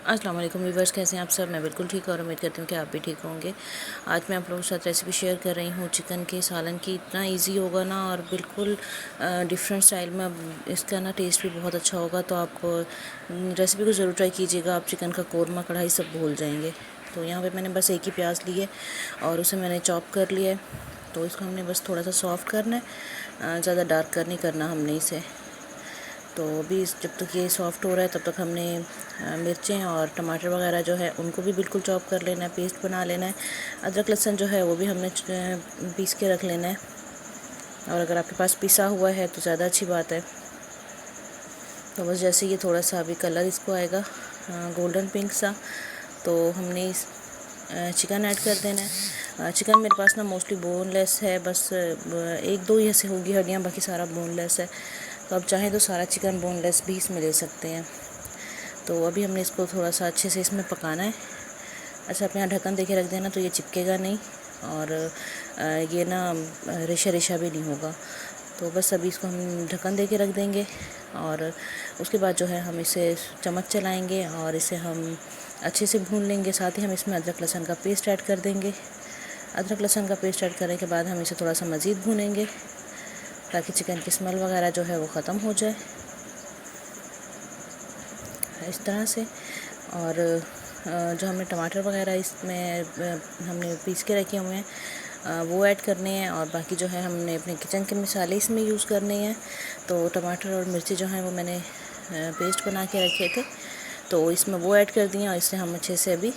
अस्सलाम वालेकुम व्यूअर्स, कैसे हैं आप सब। मैं बिल्कुल ठीक और उम्मीद करती हूँ कि आप भी ठीक होंगे। आज मैं आप लोगों के साथ रेसिपी शेयर कर रही हूँ चिकन के सालन की। इतना इजी होगा ना, और बिल्कुल डिफरेंट स्टाइल में। अब इसका ना टेस्ट भी बहुत अच्छा होगा, तो आप रेसिपी को ज़रूर ट्राई कीजिएगा। आप चिकन का कोरमा, कढ़ाई सब भूल जाएंगे। तो यहाँ पर मैंने बस एक ही प्याज ली है और उसे मैंने चॉप कर लिया है। तो इसको हमने बस थोड़ा सा सॉफ्ट करना है, ज़्यादा डार्क कर नहीं करना हमने इसे। तो अभी जब तक ये सॉफ़्ट हो रहा है तब तक हमने मिर्चें और टमाटर वगैरह जो है उनको भी बिल्कुल चॉप कर लेना है, पेस्ट बना लेना है। अदरक लहसुन जो है वो भी हमने पीस के रख लेना है, और अगर आपके पास पिसा हुआ है तो ज़्यादा अच्छी बात है। तो बस जैसे ये थोड़ा सा अभी कलर इसको आएगा गोल्डन पिंक सा, तो हमने इस चिकन ऐड कर देना है। चिकन मेरे पास ना मोस्टली बोनलेस है, बस एक दो ही ऐसे होगी हड्डियाँ, बाकी सारा बोनलेस है। तो आप चाहें तो सारा चिकन बोनलेस भी इसमें ले सकते हैं। तो अभी हमने इसको थोड़ा सा अच्छे से इसमें पकाना है। अच्छा, आप यहाँ ढक्कन देके रख देना, तो ये चिपकेगा नहीं और ये ना रेशा रेशा भी नहीं होगा। तो बस अभी इसको हम ढक्कन देके रख देंगे, और उसके बाद जो है हम इसे चम्मच चलाएंगे और इसे हम अच्छे से भून लेंगे। साथ ही हम इसमें अदरक लहसुन का पेस्ट ऐड कर देंगे। अदरक लहसुन का पेस्ट ऐड करने के बाद हम इसे थोड़ा सा मज़ीद भूनेंगे, ताकि चिकन की स्मेल वगैरह जो है वो ख़त्म हो जाए इस तरह से। और जो हमने टमाटर वगैरह इसमें हमने पीस के रखे हुए हैं वो ऐड करने हैं, और बाकी जो है हमने अपने किचन के मसाले इसमें यूज़ करने हैं। तो टमाटर और मिर्ची जो हैं वो मैंने पेस्ट बना के रखे थे, तो इसमें वो ऐड कर दिए, और इसे हम अच्छे से अभी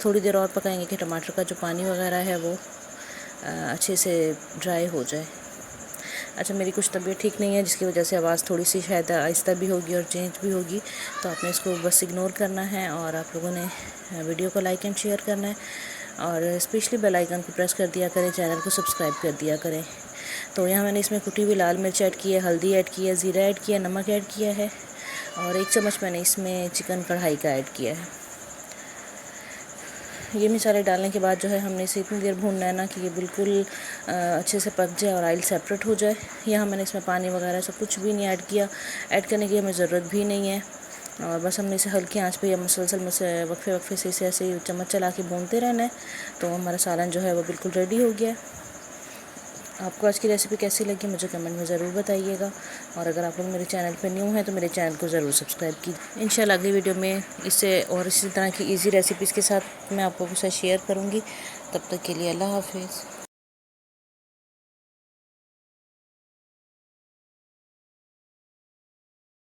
थोड़ी देर और पकाएंगे कि टमाटर का जो पानी वगैरह है वो अच्छे से ड्राई हो जाए। अच्छा, मेरी कुछ तबीयत ठीक नहीं है, जिसकी वजह से आवाज़ थोड़ी सी शायद आहिस्ता भी होगी और चेंज भी होगी, तो आपने इसको बस इग्नोर करना है। और आप लोगों ने वीडियो को लाइक एंड शेयर करना है, और स्पेशली बेल आइकन को प्रेस कर दिया करें, चैनल को सब्सक्राइब कर दिया करें। तो यहाँ मैंने इसमें कुटी हुई लाल मिर्च ऐड की है, हल्दी ऐड की है, ज़ीरा ऐड किया, नमक ऐड किया है, और 1 चम्मच मैंने इसमें चिकन कढ़ाई का ऐड किया है। ये मसाले डालने के बाद जो है हमने इसे इतनी देर भूनना है ना कि ये बिल्कुल अच्छे से पक जाए और ऑयल सेपरेट हो जाए। यहाँ मैंने इसमें पानी वगैरह सब कुछ भी नहीं ऐड किया, ऐड करने की हमें ज़रूरत भी नहीं है। और बस हमने इसे हल्की आंच पे या मुसलसल वक्फे वक्फे से इसे ऐसे चम्मच चला के भूनते रहना है। तो हमारा सालन जो है वो बिल्कुल रेडी हो गया है। आपको आज की रेसिपी कैसी लगी मुझे कमेंट में ज़रूर बताइएगा, और अगर आप लोग मेरे चैनल पर न्यू हैं तो मेरे चैनल को ज़रूर सब्सक्राइब कीजिए। इंशाल्लाह अगली वीडियो में इससे और इसी तरह की इजी रेसिपीज़ के साथ मैं आप लोगों के साथ शेयर करूँगी। तब तक के लिए अल्लाह हाफिज़।